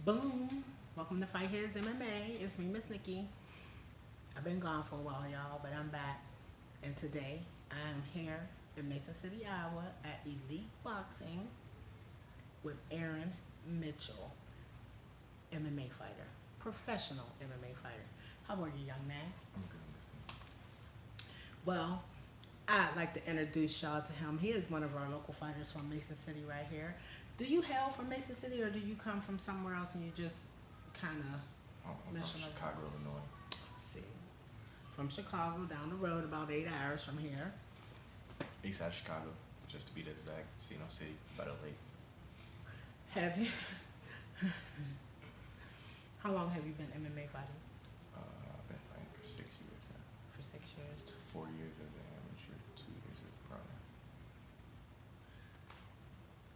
Boom. Welcome to fightheadsMMA. It's me, Miss Nikki. I've been gone for a while, y'all, but I'm back. And today, I'm here in Mason City, Iowa at Elite Boxing with Aaron Mitchell, MMA fighter, professional MMA fighter. How are you, young man? I'm good, Miss Nikki. Well, I'd like to introduce y'all to him. He is one of our local fighters from Mason City right here. Do you hail from Mason City, or do you come from somewhere else and you just kind of I'm from Chicago, Illinois. see? From Chicago, down the road, about 8 hours from here. East side of Chicago, just to be the exact. Cino City, by the lake. Have you? How long have you been MMA fighting? I've been fighting for 6 years now. For 6 years. 4 years as an amateur, 2 years as a pro.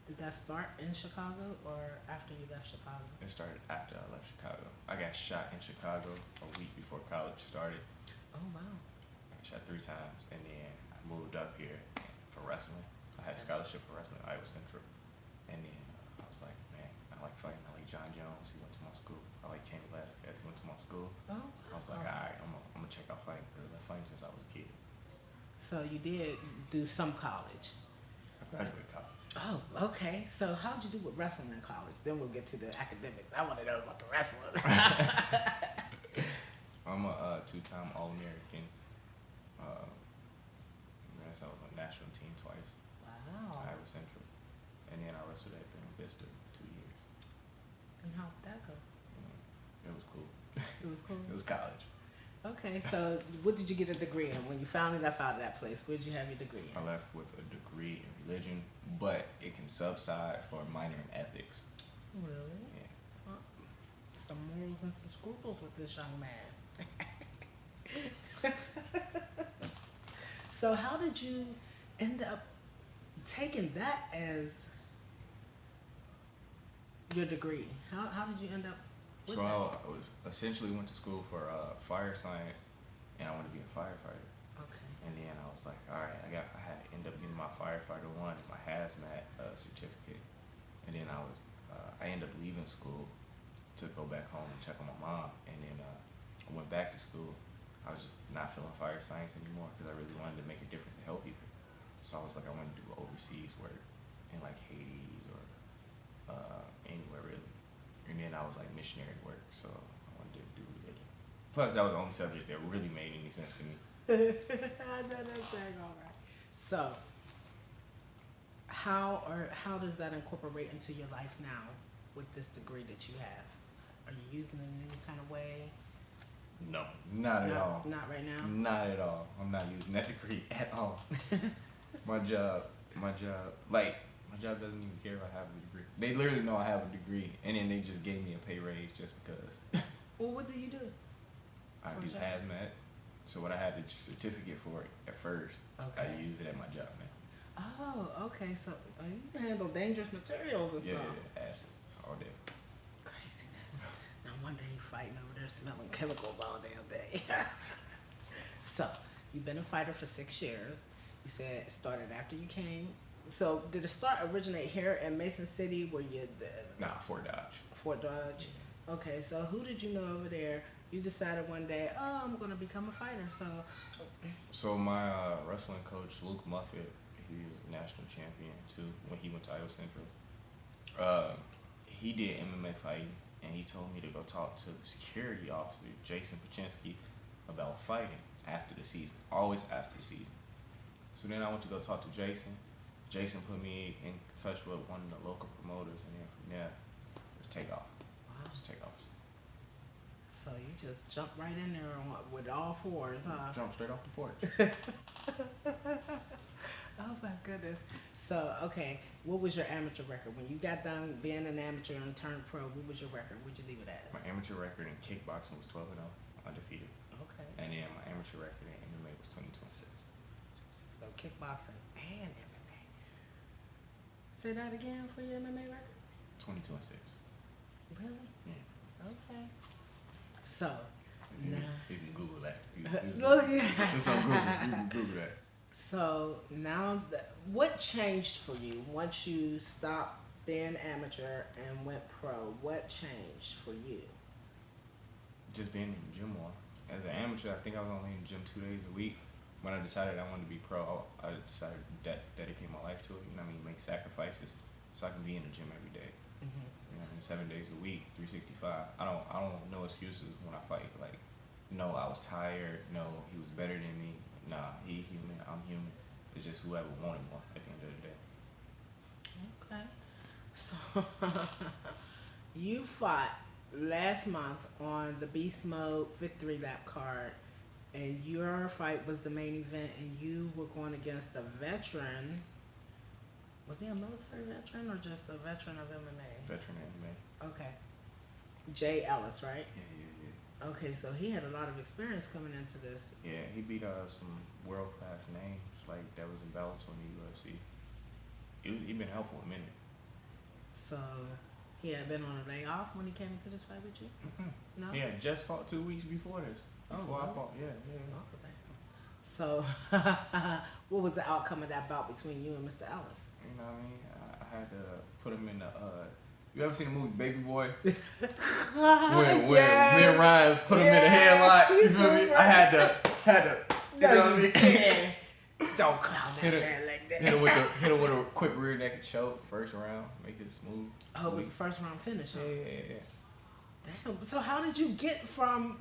Did that start in Chicago or after you left Chicago? It started after I left Chicago. I got shot in Chicago a week before college started. Oh wow. I got shot 3 times, and then I moved up here for wrestling. I had a scholarship for wrestling at Iowa Central, and then I was like, man, I like fighting. I like John Jones. He went to my school. I like Kenny Velasquez. He went to my school. Oh. I was like, all right, I'm gonna check out fighting because I've been fighting since I was a kid. So you did do some college. I graduated college. Oh, okay. So how'd you do with wrestling in college? Then we'll get to the academics. I want to know about the wrestling. I'm a 2-time All-American. I was on the national team twice. Wow. Iowa Central. And then I wrestled at Green Vista 2 years. And how did that go? It was cool. It was cool. It was college. Okay, so what did you get a degree in? When you finally left out of that place, where did you have your degree in? I left with a degree in religion, but it can subside for a minor in ethics. Really? Yeah. Well, some morals and some scruples with this young man. So how did you end up taking that as your degree? How did you end up with So that? I was essentially went to school for fire science, and I wanted to be a firefighter. Okay. And then I was like, all right, I had to end up getting my firefighter 1 and my hazmat certificate. And then I ended up leaving school to go back home and check on my mom. And then I went back to school. I was just not feeling fire science anymore because I really wanted to make a difference and help people. So I was like, I wanted to do overseas work in like Hades or anywhere really. And then I was like missionary work, so I wanted to do religion. Plus, that was the only subject that really made any sense to me. I know that's dang all right. So, how does that incorporate into your life now with this degree that you have? Are you using it in any kind of way? No, not at all. Not right now. Not at all. I'm not using that degree at all. My job doesn't even care if I have a degree. They literally know I have a degree, and then they just gave me a pay raise just because. Well, what do you do? I For a do job? hazmat. So what I had the certificate for it at first, Okay. I use it at my job now. Oh, okay. So you can handle dangerous materials and Yeah, stuff. acid all day. Craziness. No wonder you fighting over there smelling chemicals all damn day. So, you've been a fighter for 6 years. You said it started after you came. So, did it originate here in Mason City where you Nah, Fort Dodge. Fort Dodge? Okay, so who did you know over there? You decided one day, oh, I'm going to become a fighter. So my wrestling coach, Luke Muffett, he was a national champion too when he went to Iowa Central. He did MMA fighting, and he told me to go talk to the security officer, Jason Paczynski, about fighting after the season, always after the season. So then I went to go talk to Jason. Jason put me in touch with one of the local promoters, and then from there, it was takeoff. Wow. It was takeoffs. So you just jumped right in there with all fours, huh? Jump straight off the porch. Oh my goodness. So, okay, what was your amateur record? When you got done being an amateur and turned pro, what was your record? What'd you leave it as? My amateur record in kickboxing was 12-0, undefeated. Okay. And then my amateur record in MMA was 22-6. So kickboxing and MMA. Say that again for your MMA record? 22-6. Really? Yeah. Okay. So, You, now. you can Google that. Oh, yeah. It's on Google. You can Google that. So now, what changed for you once you stopped being amateur and went pro, what changed for you? Just being in the gym more. As an amateur, I think I was only in the gym 2 days a week. When I decided I wanted to be pro, I decided to dedicate my life to it. You know what I mean? Make sacrifices so I can be in the gym every day. Mm-hmm. You know what I mean? 7 days a week, 365. I don't no excuses when I fight. Like, no, I was tired. No, he was better than me. Nah, he human. I'm human. It's just whoever wanted more at the end of the day. Okay. So you fought last month on the Beast Mode Victory Lap card, and your fight was the main event, and you were going against a veteran. Was he a military veteran or just a veteran of MMA? Veteran MMA. Okay. Jay Ellis, right? Yeah. Okay, so he had a lot of experience coming into this. Yeah, he beat some world class names like that was in Bellator in the UFC. He been out for a minute. So he had been on a layoff when he came into this fight with you? Mm-hmm. No? He had just fought 2 weeks before this. Before I fought, yeah. Oh, damn. So what was the outcome of that bout between you and Mr. Ellis? You know what I mean? I had to put him in the. You ever seen the movie Baby Boy? When me and Ryan's put him in the headlock. You feel me? I had to. You know what I mean? Don't clown that man like that. Hit him with a quick rear naked choke, first round, make it smooth. Oh, it was the first round finish. Huh? Yeah. Damn. So how did you get from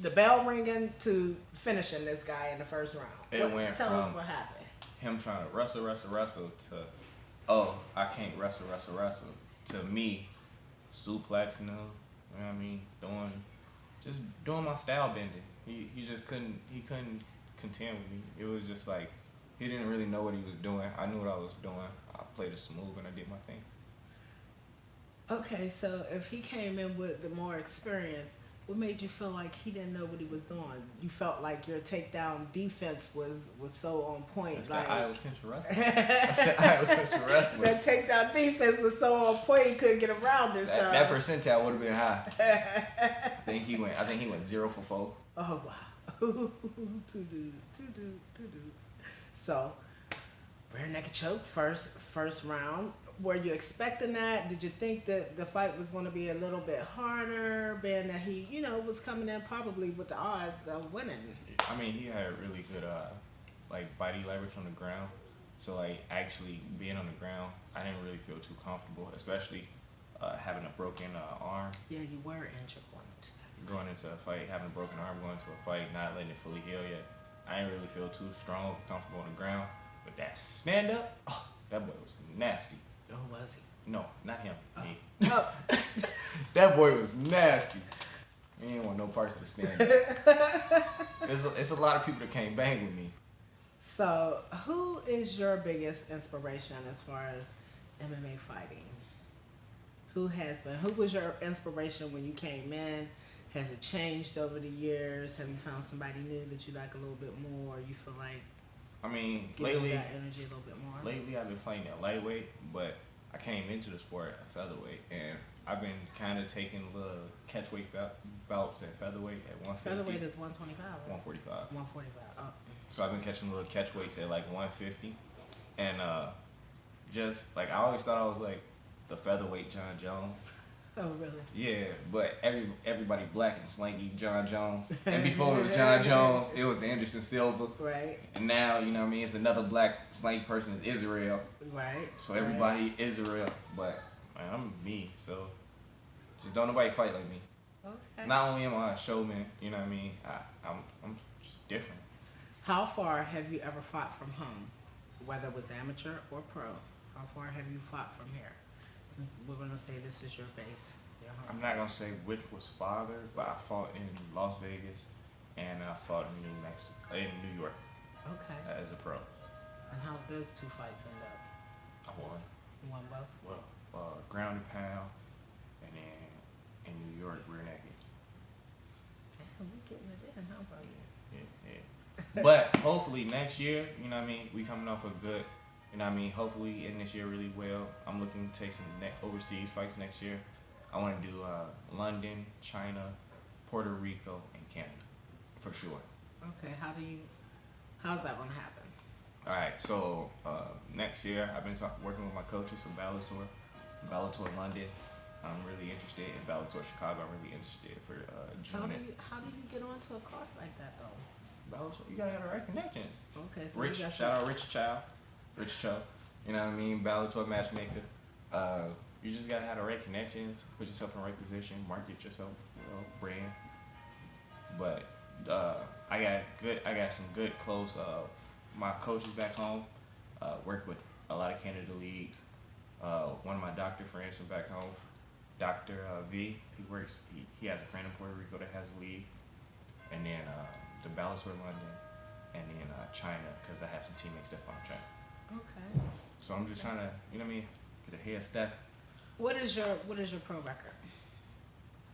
the bell ringing to finishing this guy in the first round? Tell us what happened. Him trying to wrestle to, oh, I can't wrestle, to me suplexing him. You know what I mean? Doing my style bending. He just couldn't contend with me. It was just like he didn't really know what he was doing. I knew what I was doing. I played it smooth and I did my thing. Okay, so if he came in with the more experience, what made you feel like he didn't know what he was doing? You felt like your takedown defense was so on point. That's like that Iowa Central Wrestling. I said Iowa Central Wrestling. That takedown defense was so on point he couldn't get around this time. That percentile would have been high. I think he went 0 for 4. Oh wow. Two dude. So rear naked choke first round. Were you expecting that? Did you think that the fight was going to be a little bit harder, being that he, was coming in probably with the odds of winning? I mean, he had really good, body leverage on the ground. So, actually being on the ground, I didn't really feel too comfortable, especially having a broken arm. Yeah, you were injured going into a fight, having a broken arm, going into a fight, not letting it fully heal yet. I didn't really feel too strong, comfortable on the ground. But that stand up, that boy was nasty. Oh, was he? No, not him. Me. Oh. That boy was nasty. He didn't want no parts of the stand up. It's a lot of people that can't bang with me. So, who is your biggest inspiration as far as MMA fighting? Who was your inspiration when you came in? Has it changed over the years? Have you found somebody new that you like a little bit more? You feel like lately, you that energy a little bit more? Lately, I've been fighting at lightweight, but I came into the sport at featherweight, and I've been kind of taking little catchweight bouts at featherweight at 150. Featherweight is 125, right? 145. 145. Oh. So I've been catching little catchweights at 150, and I always thought I was the featherweight John Jones. Oh, really? Yeah, but everybody black and slanky John Jones. And before it was John Jones, it was Anderson Silva. Right. And now, it's another black slanky person, is Israel. Right. So everybody Israel. But, man, I'm me, so just don't nobody fight like me. Okay. Not only am I a showman, you know what I mean, I'm just different. How far have you ever fought from home? Whether it was amateur or pro, how far have you fought from here? Since we're going to say this is your base. I'm not going to say which was farther, but I fought in Las Vegas and I fought in New York. Okay. As a pro. And how did those 2 fights end up? I won. You won both? Well, ground and pound, and then in New York, rear naked. Damn, we getting it in, huh, brother? Yeah. But hopefully next year, we coming off a good, hopefully in this year really well. I'm looking to take some overseas fights next year. I want to do London, China, Puerto Rico, and Canada, for sure. Okay, how's that going to happen? All right, so next year I've been working with my coaches for Bellator, Bellator London, I'm really interested. In Bellator Chicago, I'm really interested for joining. How do you get onto a card like that though? Bellator, you gotta have the right connections. Okay, so Rich, you got shout out Rich Chow. Rich Chow. You know what I mean? Bellator matchmaker. You just gotta have the right connections, put yourself in the right position, market yourself, brand. But I got some good close my coaches back home. Work with a lot of Canada leagues. One of my doctor friends from back home, Dr. V, he has a friend in Puerto Rico that has a league. And then the Bellator London, and then China, because I have some teammates that from China. Okay. So I'm just trying to, you know what I mean, get a head step. What is your pro record?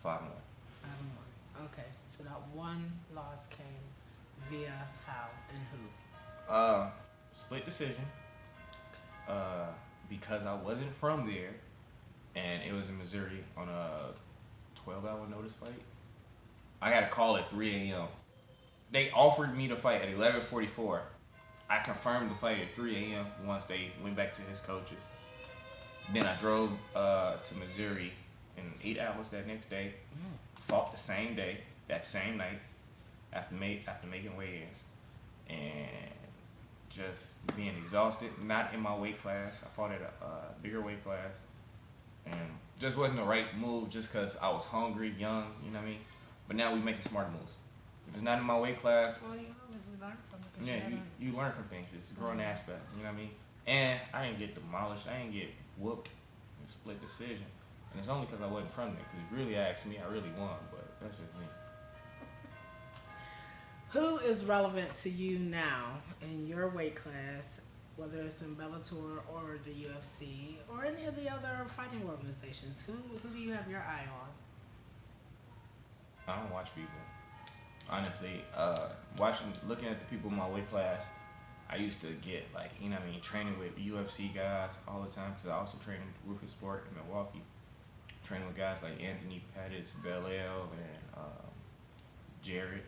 5-1. 5-1. Okay. So that one loss came via how and who? Split decision. Because I wasn't from there, and it was in Missouri on a 12-hour notice fight. I got a call at 3 a.m. They offered me to fight at 11:44. I confirmed the fight at 3 a.m. once they went back to his coaches. Then I drove to Missouri in 8 hours that next day. Fought the same day, that same night, after making weigh-ins, and just being exhausted. Not in my weight class. I fought at a bigger weight class, and just wasn't the right move. Just because I was hungry, young, you know what I mean. But now we making smart moves. If it's not in my weight class, Well, you obviously learn from it. yeah, you learn from things. It's a growing aspect, you know what I mean? And I didn't get demolished. I didn't get whooped in a split decision. And it's only because I wasn't from there. Because if you really asked me, I really won. But that's just me. Who is relevant to you now in your weight class, whether it's in Bellator or the UFC or any of the other fighting organizations? Who do you have your eye on? I don't watch people. Honestly, looking at the people in my weight class, I used to get you know what I mean, training with UFC guys all the time because I also trained in Rufus Sport in Milwaukee. Training with guys like Anthony Pettis, Bell and Jarrett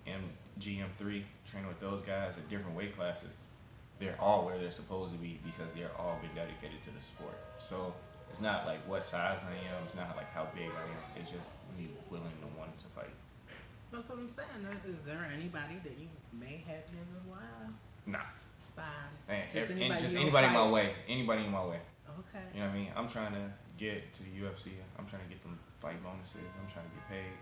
and GM3. Training with those guys at different weight classes. They're all where they're supposed to be because they're all been dedicated to the sport. So it's not like what size I am. It's not like how big I am. It's just me willing to want to fight. That's what I'm saying. Is there anybody that you may have given a while? Nah. It's fine. Man, Just anybody in my way. Anybody in my way. Okay. You know what I mean? I'm trying to get to the UFC. I'm trying to get them fight bonuses. I'm trying to get paid.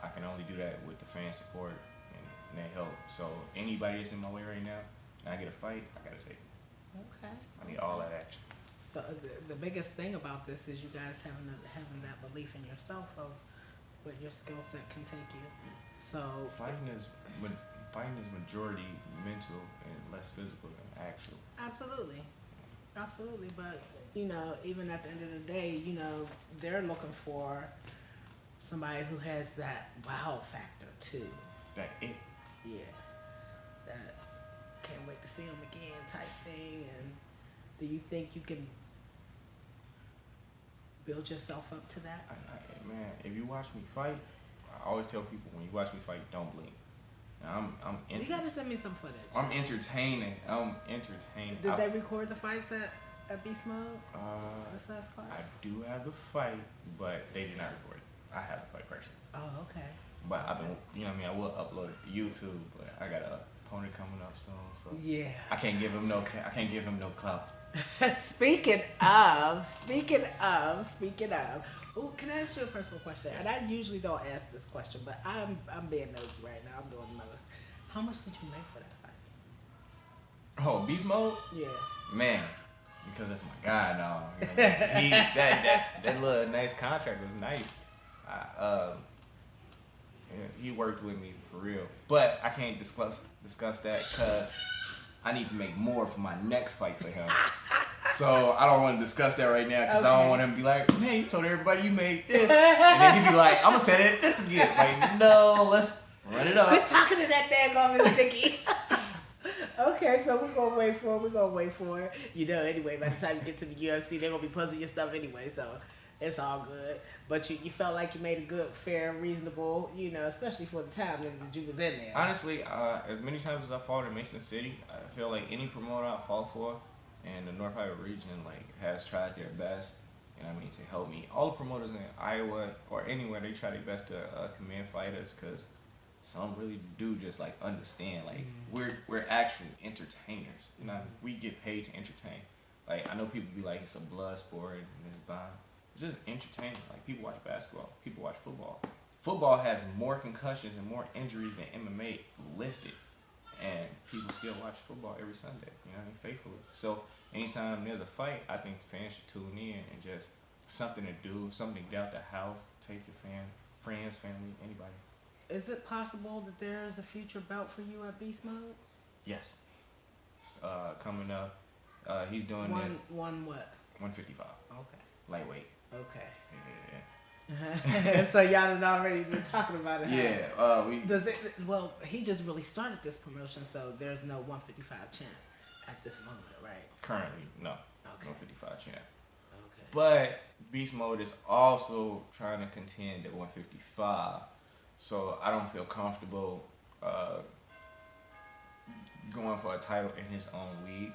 I can only do that with the fan support and they help. So anybody that's in my way right now, and I get a fight, I gotta take it. Okay. I need all that action. So the biggest thing about this is you guys having that belief in yourself of what your skill set can take you. So Fighting is majority mental and less physical than actual. Absolutely. But even at the end of the day, they're looking for somebody who has that wow factor too. That it. Yeah. That can't wait to see them again type thing. And do you think you can build yourself up to that? Man, if you watch me fight, I always tell people when you watch me fight, don't blink. Now, you gotta send me some footage. I'm entertaining. Did they record the fights at Beast Mode? I do have the fight, but they did not record it. I have the fight personally. Oh, okay. But I've been, I will upload it to YouTube. But I got an opponent coming up soon, so yeah. I can't give him no clout. Speaking of, ooh, can I ask you a personal question? Yes. And I usually don't ask this question, but I'm being nosy right now. I'm doing the most. How much did you make for that fight? Oh, Beast Mode? Yeah. Man, because that's my guy now. That little nice contract was nice. He worked with me for real, but I can't discuss that because I need to make more for my next fight for him. So I don't want to discuss that right now because I don't want him to be like, man, you told everybody you made this. And then he'd be like, I'm going to say this again. Like, no, let's run it up. Quit talking to that dang Miss Nikki. Okay, so we're going to wait for it. Anyway, by the time you get to the UFC, they're going to be puzzling your stuff anyway, so it's all good. But you felt like you made a good, fair, reasonable, especially for the time that you was in there. Honestly, as many times as I fought in Mason City, I feel like any promoter I fought for in the North Iowa region has tried their best. You know what I mean? To help me. All the promoters in Iowa or anywhere, they try their best to commend fighters because some really do just like understand. Like we're actual entertainers. You know, we get paid to entertain. Like I know people be like it's a blood sport and it's violent. It's just entertainment. Like people watch basketball, people watch football. Football has more concussions and more injuries than MMA listed, and people still watch football every Sunday. You know what I mean? Faithfully. So anytime there's a fight, I think the fans should tune in and just something to do, something to get out the house, take your friends, family, anybody. Is it possible that there's a future belt for you at Beast Mode? Yes. Coming up, he's doing one what? 155. Okay. Lightweight. Okay. Yeah. So y'all had already been talking about it. Yeah. Well, he just really started this promotion, so there's no 155 champ at this moment, right? Currently, no. Okay. 155 champ. Okay. But Beast Mode is also trying to contend at 155. So I don't feel comfortable going for a title in his own league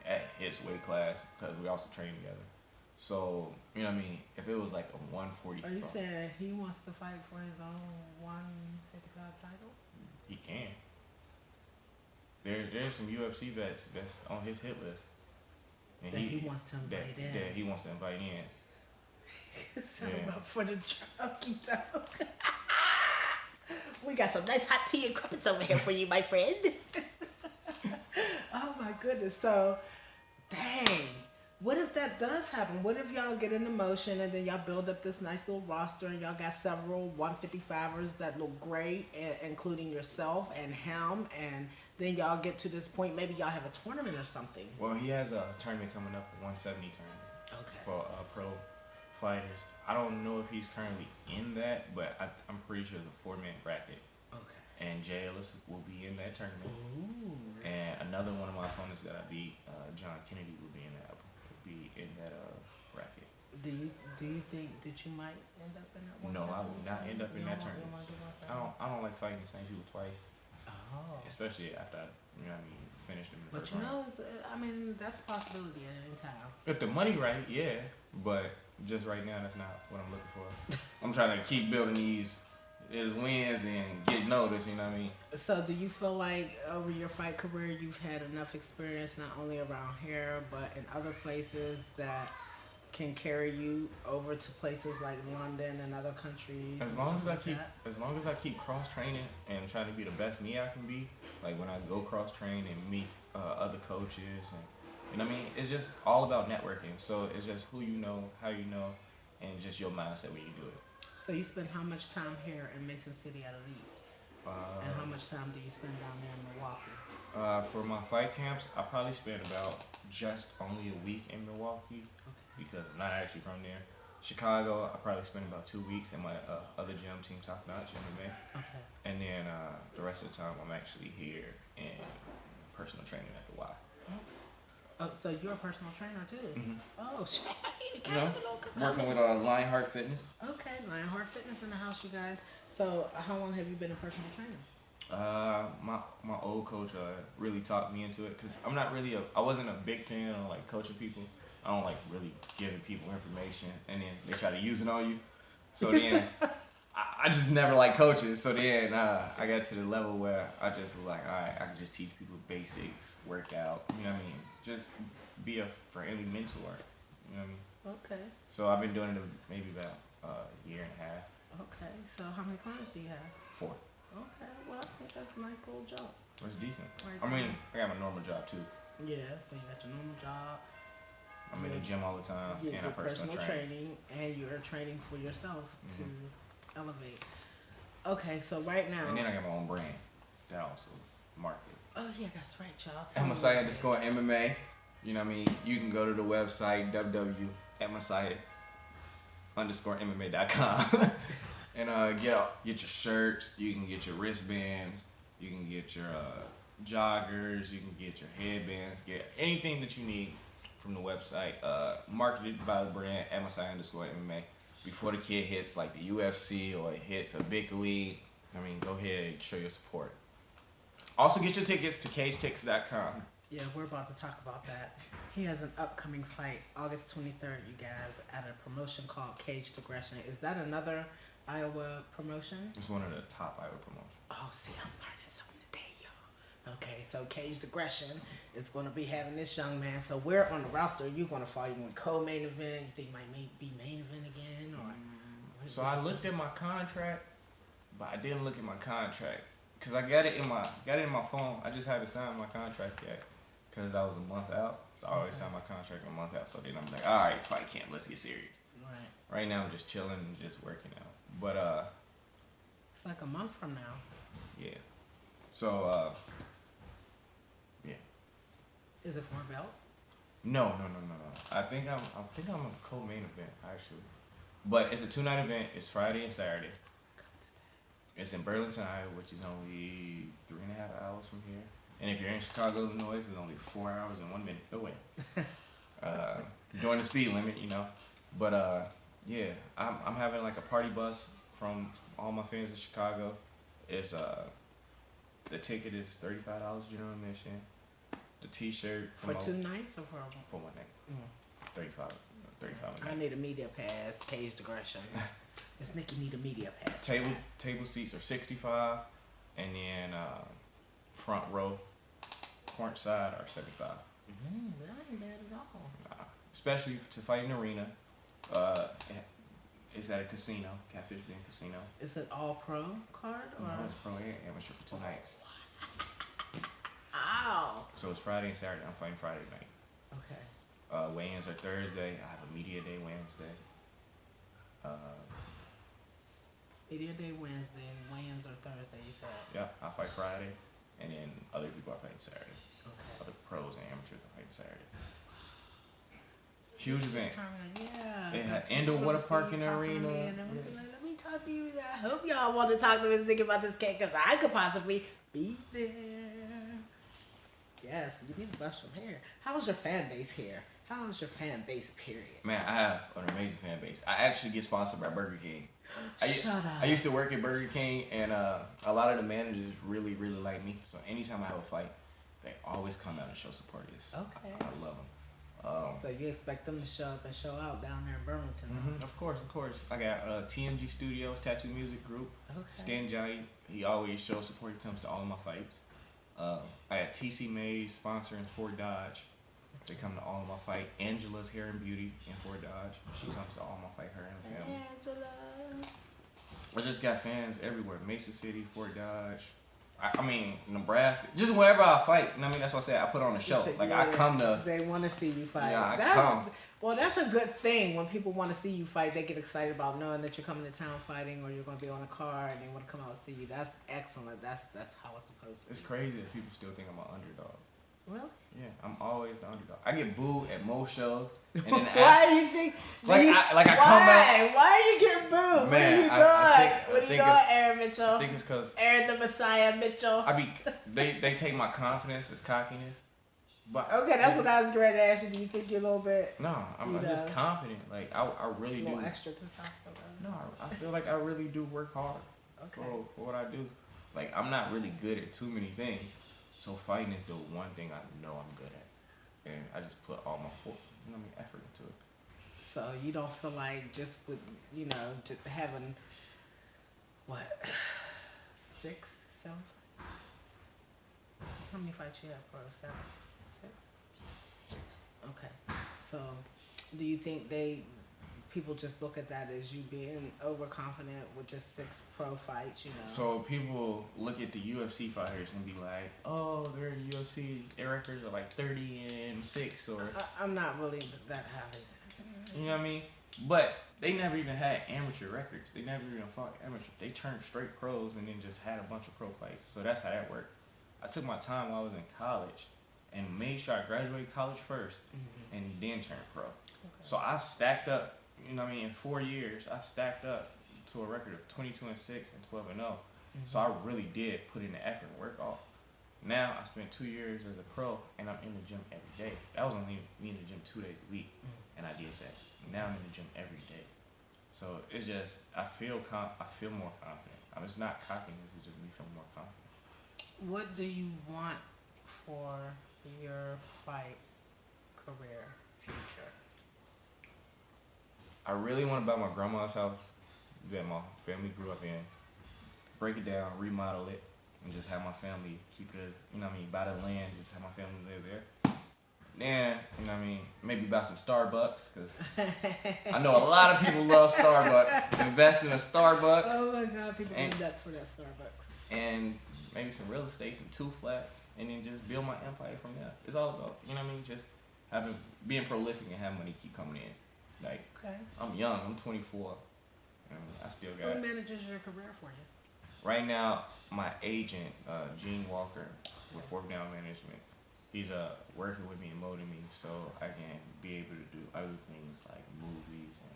at his weight class because we also train together. So, you know what I mean? If it was like a 145. Are you saying he wants to fight for his own 155 title? He can. There's some UFC vets that's on his hit list. And that he wants to invite in. That he wants to invite in. So up for the junkie dog. We got some nice hot tea and crumpets over here for you, my friend. Oh my goodness. So, dang. What if that does happen? What if y'all get into motion and then y'all build up this nice little roster and y'all got several 155ers that look great, including yourself and him, and then y'all get to this point, maybe y'all have a tournament or something? Well, he has a tournament coming up, a 170 tournament. Okay. For pro fighters. I don't know if he's currently in that, but I'm pretty sure the 4-man bracket. Okay. And Jay Ellis will be in that tournament. Ooh. And another one of my opponents that I beat, John Kennedy, will be in that bracket. Do you think that you might end up in that one? No, I will not end up in that tournament. I don't like fighting the same people twice. Oh. Especially after I finished them in the But first you round. know, that's a possibility at any time. If the money right, yeah. But just right now, that's not what I'm looking for. I'm trying to keep building these wins and get noticed, you know what I mean? So do you feel like over your fight career you've had enough experience not only around here but in other places that can carry you over to places like London and other countries? As long as I keep cross training and trying to be the best me I can be, like when I go cross train and meet other coaches, and you know what I mean, it's just all about networking. So it's just who you know, how you know, and just your mindset when you do it. So you spend how much time here in Mason City at Elite? And how much time do you spend down there in Milwaukee? For my fight camps, I probably spend about just only a week in Milwaukee because I'm not actually from there. Chicago, I probably spend about 2 weeks in my other gym, Team Top Notch MMA. Okay. And then the rest of the time, I'm actually here in personal training at the Y. Okay. Oh, so you're a personal trainer too? Mm-hmm. Oh, shit. Working with Lionheart Fitness. Okay, Lionheart Fitness in the house, you guys. So how long have you been a personal trainer? My old coach really talked me into it because I wasn't a big fan of like coaching people. I don't like really giving people information and then they try to use it on you. So then I just never liked coaching. So then I got to the level where I just was like, all right, I can just teach people basics, work out, you know what I mean? Just be a friendly mentor, you know what I mean? Okay. So I've been doing it maybe about a year and a half. Okay, so how many clients do you have? 4. Okay, well I think that's a nice little job. It's decent. Right I mean, I got my normal job too. Yeah, so you got your normal job. I'm in the gym all the time, You get and I your personal train. training, and you're training for yourself to elevate. Okay, so right now. And then I got my own brand that I also market. Oh yeah, that's right, y'all. @Messiah_MMA. You know what I mean? You can go to the website www.messiah_MMA.com and get your shirts. You can get your wristbands. You can get your joggers. You can get your headbands. Get anything that you need from the website. Marketed by the brand @Messiah_MMA. Before the kid hits like the UFC or it hits a big league, I mean, go ahead and show your support. Also, get your tickets to CageTix.com. Yeah, we're about to talk about that. He has an upcoming fight, August 23rd, you guys, at a promotion called Caged Aggression. Is that another Iowa promotion? It's one of the top Iowa promotions. Oh, see, I'm learning something today, y'all. Okay, so Caged Aggression is going to be having this young man. So where on the roster are you going to fall? You want co-main event? You think you might be main event again? Or So I looked at my contract, but I didn't look at my contract because I got it in my phone. I just haven't signed my contract yet because I was a month out. So I always sign my contract a month out. So then I'm like, all right, fight camp, let's get serious. Right. Right now I'm just chilling and just working out. But It's like a month from now. yeah. So yeah. Is it for a belt? No. I think I'm a co-main event actually, but it's a 2-night event. It's Friday and Saturday. It's in Burlington, Iowa, which is only 3.5 hours from here. And if you're in Chicago, Illinois, it's only 4 hours and 1 minute away. During the speed limit, you know. But yeah, I'm having like a party bus from all my fans in Chicago. It's the ticket is $35 general admission. The T-shirt For 2 nights or for 1 night. 35 a I night. need a media pass. Caged Aggression. This Nikki need a media pass. Table seats are 65, and then front row, court side are 75. That ain't bad at all. Especially to fight in the arena. It's at a casino, Catfish Bend Casino. Is it all pro card or? No, it's pro and amateur for 2 nights. Ow. So it's Friday and Saturday. I'm fighting Friday night. Okay. Weigh-ins are Thursday. I have a media day Wednesday. Media day Wednesday and weigh-ins are Thursday. You said. Yeah, I fight Friday, and then other people are fighting Saturday. Okay. Other pros and amateurs are fighting Saturday. Huge event. Yeah. They had indoor water park in the arena. Let me talk to you. I hope y'all want to talk to this nigga about this cake because I could possibly be there. Yes, you need to bust from here. How's your fan base here? How is your fan base, period? Man, I have an amazing fan base. I actually get sponsored by Burger King. Shut up. I used to work at Burger King, and a lot of the managers really like me. So anytime I have a fight, they always come out and show support. Okay. I love them. So you expect them to show up and show out down there in Burlington? Of course. I got TMG Studios, Tattoo Music Group. Okay. Stan Johnny, he always shows support. He comes to all of my fights. I had TC Mays sponsoring Fort Dodge. They come to all of my fight. Angela's Hair and Beauty in Fort Dodge. She comes to all my fight, her and her family. Angela. I just got fans everywhere. Mason City, Fort Dodge. I mean, Nebraska. Just wherever I fight. You know what I mean? That's what I said. I put on a show. Like, I come to... They want to see you fight. Yeah, I come. Well, that's a good thing. When people want to see you fight, they get excited about knowing that you're coming to town fighting or you're going to be on a card and they want to come out and see you. That's excellent. That's how it's supposed to be. It's crazy that people still think I'm an underdog. Really? Yeah, I'm always the underdog. I get booed at most shows. And then why do you think? I come back. Why you get booed? Man, what are you doing, Aaron Mitchell? I think it's because Aaron the Messiah Mitchell. they take my confidence as cockiness. But okay, that's what I was going to ask you. Do you think you're a little bit? No, I'm just confident. Like I really do. A little extra testosterone. No, I feel like I really do work hard for what I do. Like I'm not really good at too many things. So fighting is the one thing I know I'm good at, and I just put all my effort into it. So you don't feel like just with just having what 6, 7 fights? How many fights you have, bro? 7, 6? Okay. So do you think people just look at that as you being overconfident with just 6 pro fights, So people look at the UFC fighters and be like, oh, they're in the UFC, their records are like 30-6 or... I'm not really that happy. You know what I mean? But they never even had amateur records. They never even fought amateur. They turned straight pros and then just had a bunch of pro fights. So that's how that worked. I took my time while I was in college and made sure I graduated college first and then turned pro. Okay. So I stacked up. You know what I mean? In 4 years, I stacked up to a record of 22-6 and 12-0. So I really did put in the effort and work off. Now I spent 2 years as a pro, and I'm in the gym every day. That was only me in the gym 2 days a week, and I did that. Now I'm in the gym every day. So it's just I feel more confident. It's not cockiness. It's just me feeling more confident. What do you want for your fight career future? I really want to buy my grandma's house that my family grew up in. Break it down, remodel it, and just have my family keep it as, you know what I mean, buy the land, just have my family live there. Then, you know what I mean, maybe buy some Starbucks, because I know a lot of people love Starbucks. Invest in a Starbucks. Oh my God, people go nuts for that Starbucks. And maybe some real estate, some 2 flats, and then just build my empire from there. It's all about, you know what I mean, just being prolific and having money keep coming in. Like, okay. I'm young, I'm 24. I still got. Who manages your career for you? Right now, my agent, Gene Walker, with Fork Down Management, he's working with me and molding me so I can be able to do other things like movies and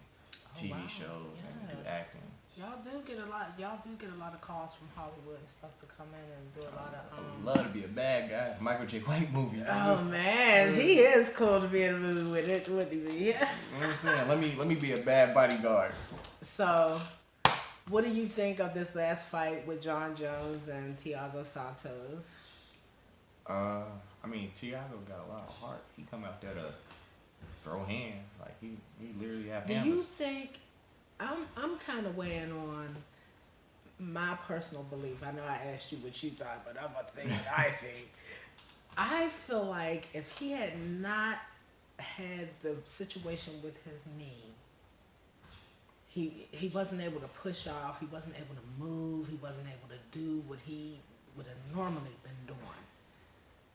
TV shows and do acting. Y'all do get a lot of calls from Hollywood and stuff to come in and do a lot of. I would love to be a bad guy. Michael J. White movie. Oh man, he is cool to be in a movie with it, wouldn't he be? Yeah. You know what I'm saying? Let me be a bad bodyguard. So, what do you think of this last fight with John Jones and Thiago Santos? I mean, Thiago got a lot of heart. He come out there to throw hands. Like he literally have hammers. Do you think? I'm kind of weighing on my personal belief. I know I asked you what you thought, but I'm about to say what I think. I feel like if he had not had the situation with his knee, he wasn't able to push off. He wasn't able to move. He wasn't able to do what he would have normally been doing.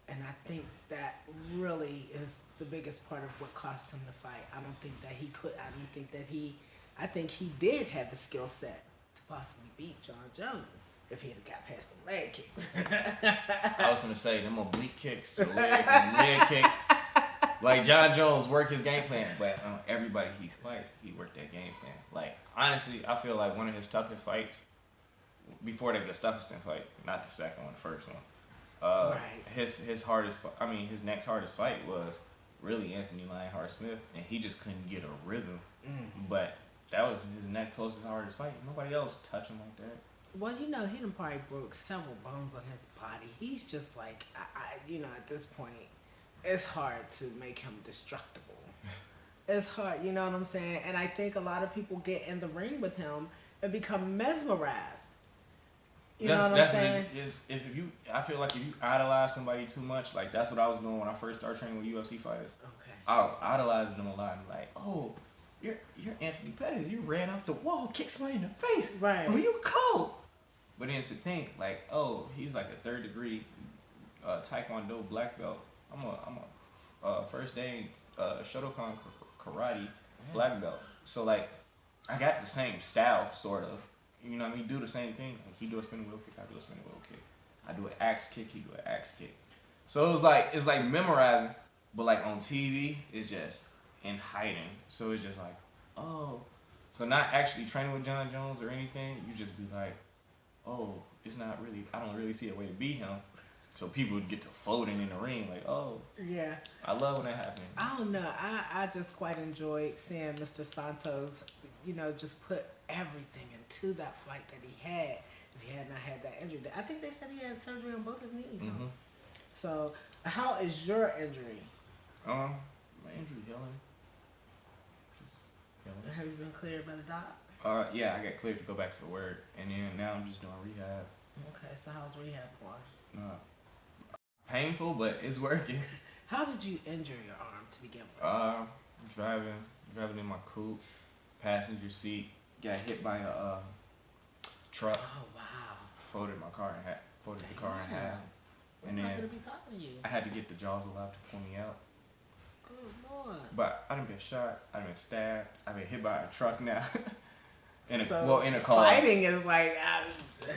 And I think that really is the biggest part of what cost him the fight. I don't think that he could. I think he did have the skill set to possibly beat John Jones if he had got past the leg kicks. I was gonna say them oblique kicks, leg kicks. Like John Jones worked his game plan, but everybody he fight, he worked that game plan. Like honestly, I feel like one of his toughest fights before the Gustafsson fight, not the second one, the first one. Right. His next hardest fight was really Anthony Lionheart Smith, and he just couldn't get a rhythm. But that was his next closest hardest fight. Nobody else touched him like that. Well, he done probably broke several bones on his body. He's just like, at this point, it's hard to make him destructible. It's hard, you know what I'm saying? And I think a lot of people get in the ring with him and become mesmerized. You know what I'm saying? I feel like if you idolize somebody too much, like that's what I was doing when I first started training with UFC fighters. Okay. I was idolizing them a lot. And like, oh, you're Anthony Pettis. You ran off the wall, kicked somebody in the face. Right. Oh, you cold. But then to think like, oh, he's like a 3rd degree Taekwondo black belt. I'm a first day Shotokan karate black belt. So like, I got the same style sort of. You know what I mean? Do the same thing. Like he do a spinning wheel kick, I do a spinning wheel kick. I do an axe kick, he do an axe kick. So it's like memorizing, but like on TV, it's just in hiding. So it's just like, oh. So not actually training with John Jones or anything, you just be like, oh, it's not really, I don't really see a way to beat him. So people would get to floating in the ring like, oh. Yeah. I love when that happens. I don't know. I just quite enjoyed seeing Mr. Santos, just put everything into that fight that he had. If he had not had that injury, I think they said he had surgery on both his knees. Mm-hmm. So, how is your injury? My injury healing. Just healing. Have you been cleared by the doc? Yeah, I got cleared to go back to work, and then now I'm just doing rehab. Okay, so how's rehab going? Painful, but it's working. How did you injure your arm to begin with? Driving in my coupe, passenger seat, got hit by a truck. Oh wow! Folded the car in half. I'm not gonna be talking to you. I had to get the jaws alive to pull me out. Good Lord! But I done been shot. I done been stabbed. I've been hit by a truck now. in a car. Fighting is like.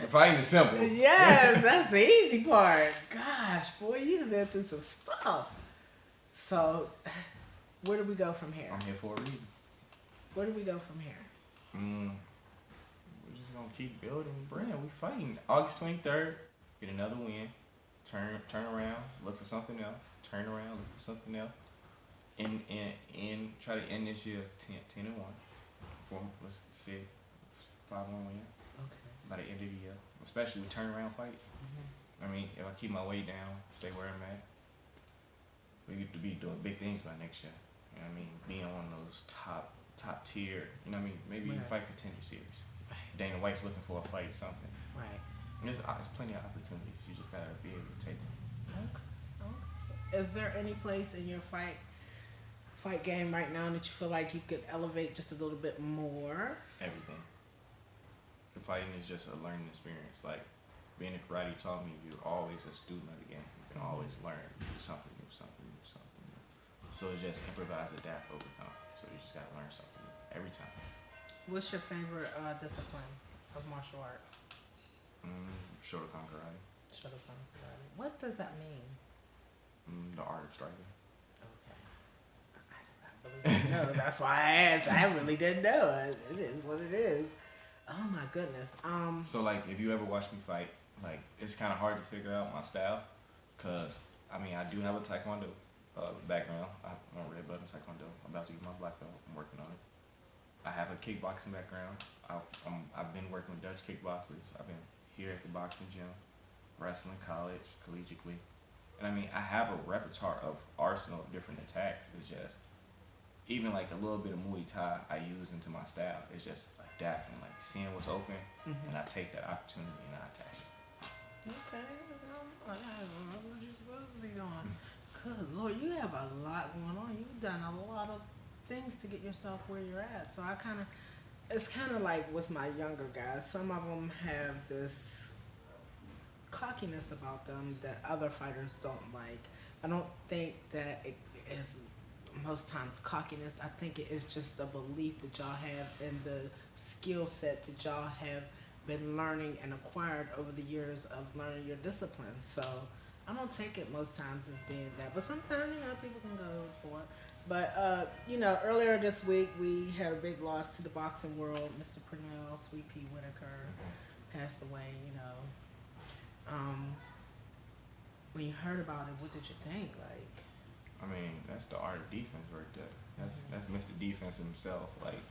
Fighting is simple. Yes, that's the easy part. Gosh, boy, you done been through some stuff. So, where do we go from here? I'm here for a reason. Where do we go from here? We're just gonna keep building the brand. We fighting. August 23rd, get another win. Turn around, look for something else. Turn around, look for something else. And try to end this year 10-1. Let's say 5-1 wins. Okay. By the end of the year, especially with turnaround fights. I mean, if I keep my weight down, stay where I'm at, we get to be doing big things by next year. You know what I mean? Being on those top tier. You know what I mean? Maybe you fight contender series. Dana White's looking for a fight, something. Right. There's plenty of opportunities. You just gotta be able to take them. Okay. Is there any place in your fight game right now that you feel like you could elevate just a little bit more? Everything. The fighting is just a learning experience. Like being a karate taught me you're always a student of the game. You can always learn something new. So it's just improvise, adapt, overcome. So you just gotta learn something new every time. What's your favorite discipline of martial arts? Shotokan karate. Shotokan karate. What does that mean? The art of striking. Okay. I really didn't know. That's why I asked. I really didn't know. It is what it is. Oh my goodness. So like, if you ever watch me fight, like it's kind of hard to figure out my style, cause I mean I do have a taekwondo background. I'm a red belt in taekwondo. I'm about to get my black belt. I'm working on it. I have a kickboxing background. I've been working with Dutch kickboxers. I've been here at the boxing gym, wrestling college, collegiately. And I mean, I have a repertoire of arsenal of different attacks. It's just, even like a little bit of Muay Thai I use into my style. It's just adapting, like seeing what's open, and I take that opportunity and I attack it. Okay. What you supposed to be doing? Good Lord, you have a lot going on. You've done a lot of things to get yourself where you're at. So it's kind of like with my younger guys. Some of them have this cockiness about them that other fighters don't like. I don't think that it is most times cockiness. I think it is just a belief that y'all have in the skill set that y'all have been learning and acquired over the years of learning your discipline. So I don't take it most times as being that, but sometimes, people can go for it. But, earlier this week, we had a big loss to the boxing world. Mr. Purnell, Sweet Pea Whitaker passed away, When you heard about it, what did you think? Like, I mean, that's the art of defense right there. That's Mr. Defense himself. Like,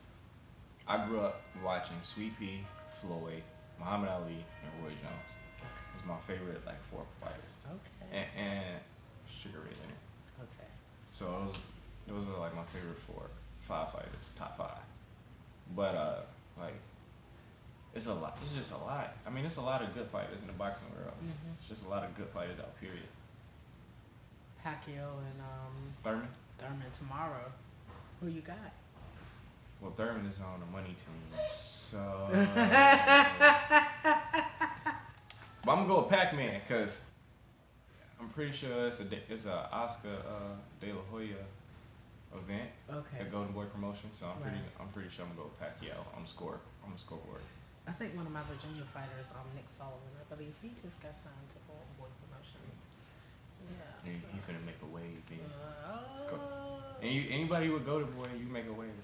I grew up watching Sweet Pea, Floyd, Muhammad Ali, and Roy Jones. It was my favorite, 4 fighters. Okay. And Sugar Ray Leonard. Okay. So those are my favorite 5 fighters, top 5. But it's a lot. It's just a lot. I mean, it's a lot of good fighters in the boxing world. It's just a lot of good fighters out. Period. Pacquiao and Thurman tomorrow. Who you got? Well, Thurman is on the money team, so. But I'm gonna go with Pac-Man because I'm pretty sure it's a Oscar De La Hoya event at Golden Boy Promotion. So I'm pretty sure I'm gonna go with Pacquiao on the scoreboard. I think one of my Virginia fighters, Nick Sullivan, I believe he just got signed to Golden Boy Promotions. Yeah. He finna make a wave. And anybody with Golden Boy, you make a wave.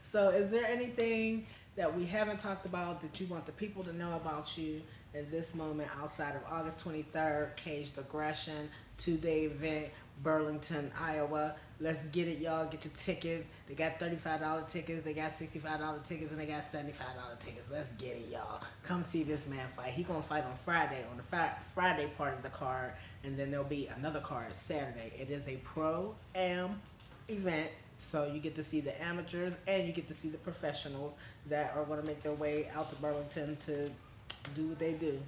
So is there anything that we haven't talked about that you want the people to know about you in this moment outside of August 23rd, Caged Aggression, 2-day event, Burlington, Iowa? Let's get it, y'all. Get your tickets. They got $35 tickets, they got $65 tickets, and they got $75 tickets. Let's get it, y'all. Come see this man fight. He gonna fight on Friday, on the Friday part of the card, and then there'll be another card Saturday. It is a pro-am event. So you get to see the amateurs and you get to see the professionals that are going to make their way out to Burlington to do what they do.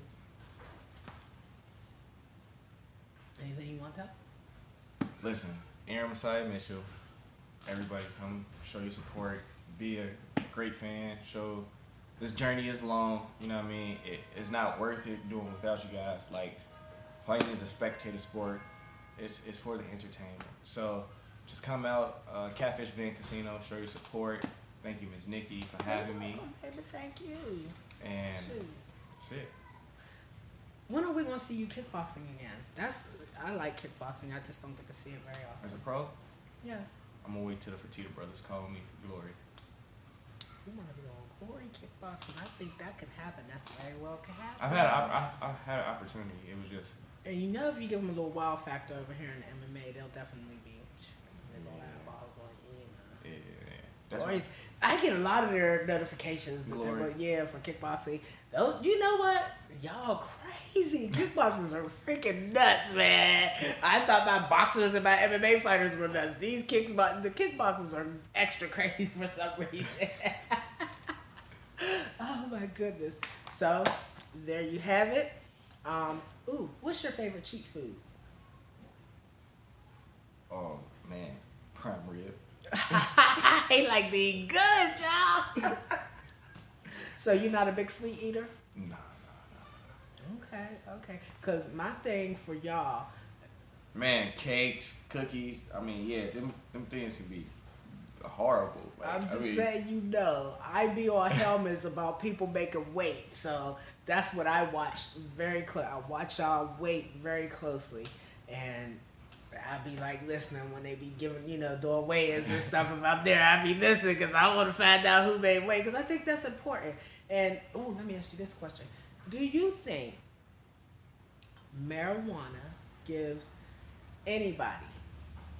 Anything you want to tell? Listen, Aaron Messiah Mitchell, everybody come show your support. Be a great fan. Show this journey is long. You know what I mean? It's not worth it doing without you guys. Fighting is a spectator sport. It's for the entertainment. So just come out, Catfish Bend Casino, show your support. Thank you, Ms. Nikki, for having me. Baby, thank you. And that's it. When are we going to see you kickboxing again? I like kickboxing. I just don't get to see it very often. As a pro? Yes. I'm going to wait till the Fertitta brothers call me for glory. You want to be on glory kickboxing? I think that could happen. That's very well could happen. I've had an opportunity. It was just. And if you give them a little wow factor over here in the MMA, they'll definitely be. They're going to have balls on you. Yeah. I get a lot of their notifications. For kickboxing. You know what? Y'all crazy. Kickboxers are freaking nuts, man. I thought my boxers and my MMA fighters were nuts. The kickboxers are extra crazy for some reason. Oh my goodness. So there you have it. What's your favorite cheat food? Oh man, prime rib. I like to eat good, y'all. So you're not a big sweet eater? Nah. Okay. Cause my thing for y'all, Man, cakes, cookies. I mean, yeah, them things can be horrible. Like, I'm just I mean, letting you know, I be on helmets about people making weight. So that's what I watch very close. I watch y'all weight very closely, and I be like listening when they be giving, doing weigh-ins and stuff. If I'm there, I be listening because I want to find out who made weight, because I think that's important. And let me ask you this question: do you think marijuana gives anybody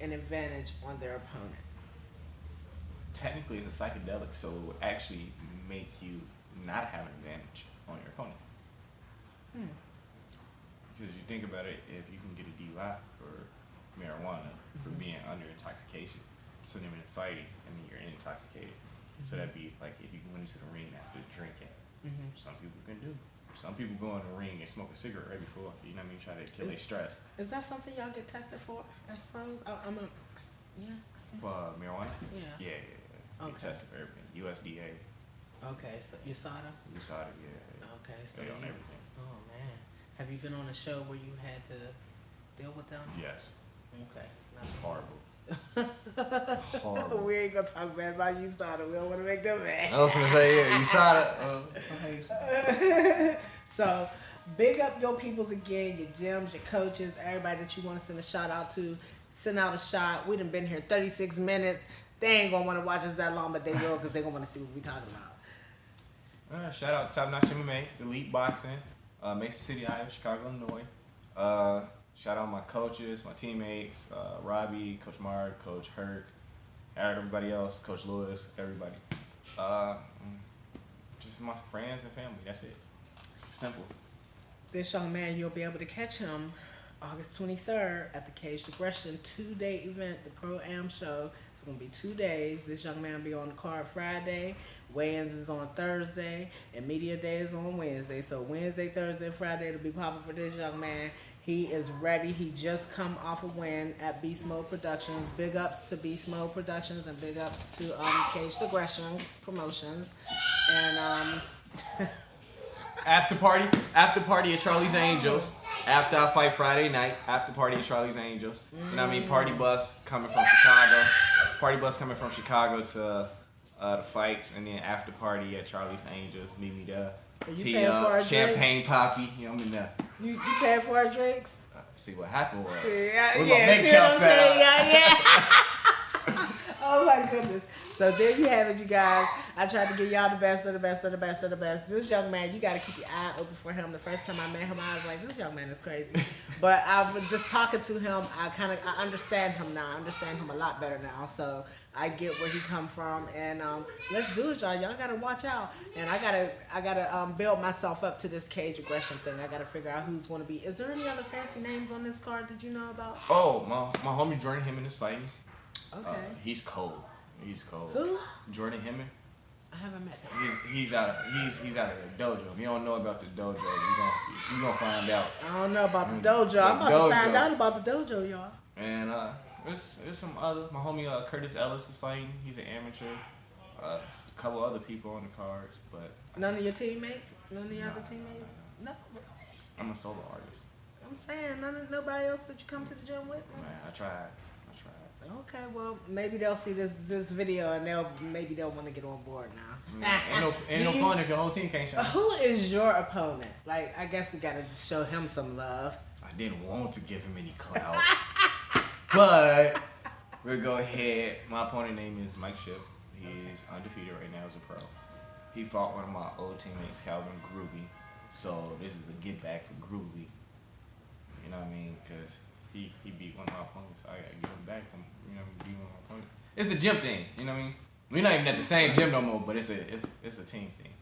an advantage on their opponent? technically it's a psychedelic, so it will actually make you not have an advantage on your opponent. Because you think about it, if you can get a DUI for marijuana, for being under intoxication, so then in fighting, I mean, you're intoxicated. So that'd be like if you went into the ring after drinking. Some people can do. Some people go in the ring and smoke a cigarette right before, you know what I mean, try to kill their stress. Is that something y'all get tested for, I suppose? Yeah, I think For so. marijuana? Yeah. Yeah. Okay. Get tested for everything. USDA. Okay, so you saw them? You saw it, yeah. Okay, so They on everything. Oh man, have you been on a show where you had to deal with them? Yes. Okay, It's horrible. It's horrible. We ain't gonna talk bad about you, Sada. We don't want to make them mad. I was gonna say, yeah, you saw it. So, big up your peoples again, your gyms, your coaches, everybody that you want to send a shout out to. Send out a shot. We done been here 36 minutes. They ain't gonna want to watch us that long, but they will, because they gonna want to see what we talking about. Shout out Top Notch MMA, Elite Boxing, Mason City, Iowa, Chicago, Illinois. Shout out my coaches, my teammates, Robbie, Coach Mark, Coach Herc, everybody else, Coach Lewis, everybody. Just my friends and family. That's it. Simple. This young man, you'll be able to catch him August 23rd at the Caged Aggression 2-day event, the Pro-Am show. It's going to be 2 days. This young man will be on the card Friday. Weigh-ins is on Thursday, and media day is on Wednesday. So Wednesday, Thursday, Friday, it'll be popping for this young man. He is ready. He just come off a win at Beast Mode Productions. Big ups to Beast Mode Productions, and big ups to Caged Aggression Promotions. And After party at Charlie's Angels. After I fight Friday night, after party at Charlie's Angels. You know what I mean? Party bus coming from Chicago. Party bus coming from Chicago to the fights, and then after party at Charlie's Angels. Meet me there. Tea up, champagne poppy. You know, I'm in there. You paying for our drinks? See what happened was. Yeah, We're gonna make y'all sad. Yeah. Oh my goodness. So there you have it, you guys. I tried to give y'all the best of the best of the best of the best. This young man, you got to keep your eye open for him. The first time I met him, I was like, this young man is crazy. But I was just talking to him. I understand him now. I understand him a lot better now. So I get where he come from. And let's do it, y'all. Y'all got to watch out. And I gotta build myself up to this Caged Aggression thing. I got to figure out who's going to be. Is there any other fancy names on this card that you know about? Oh, my homie Jordan Hemming is fighting. Okay. He's cold. He's cold. Who? Jordan Hemming. I haven't met him. He's out of the dojo. If you don't know about the dojo, you gonna find out. I don't know about the dojo. I'm about to find out about the dojo, y'all. And there's some other. My homie Curtis Ellis is fighting. He's an amateur. A couple other people on the cards, but None of your teammates? None of your other teammates? No. I'm a solo artist. I'm saying nobody else that you come to the gym with? Man, I tried. Okay, well maybe they'll see this video and they'll want to get on board now. Ain't no fun if your whole team can't show. Who is your opponent? Like, I guess we gotta show him some love. I didn't want to give him any clout, but we'll go ahead. My opponent name is Mike Ship. He is undefeated right now as a pro. He fought one of my old teammates, Calvin Groovy. So this is a get back for Groovy. You know what I mean? Because he beat one of my opponents. So I gotta give him back from, beat one of my opponents. It's a gym thing, you know what I mean? We're not even at the same gym no more, but it's a team thing.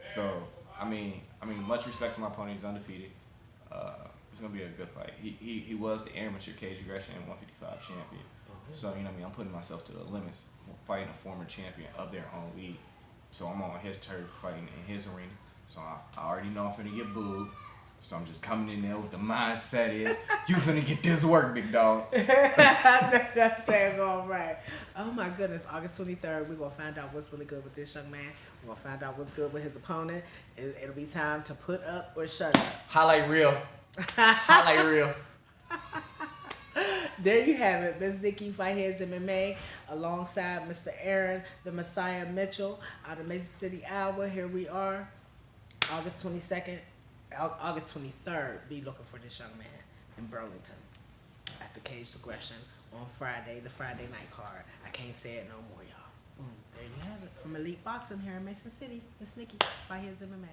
So I mean, much respect to my opponent. He's undefeated. It's gonna be a good fight. He was the amateur cage aggression and 155 champion. So you know what I mean. I'm putting myself to the limits, fighting a former champion of their own league. So I'm on his turf, fighting in his arena. So I already know I'm finna get booed. So I'm just coming in there with the mindset is, you finna get this work, big dog. That's saying all right. Oh my goodness, August 23rd, we're going to find out what's really good with this young man. We're going to find out what's good with his opponent. It'll be time to put up or shut up. Highlight reel. Highlight reel. There you have it, Miss Nikki, Fightheads MMA, alongside Mr. Aaron, the Messiah Mitchell, out of Mason City, Iowa. Here we are, August 22nd. August 23rd, be looking for this young man in Burlington at the Caged Aggression on Friday, the Friday night card. I can't say it no more, y'all. Boom, there you have it. From Elite Boxing here in Mason City, Miss Nikki, Fightheads MMA.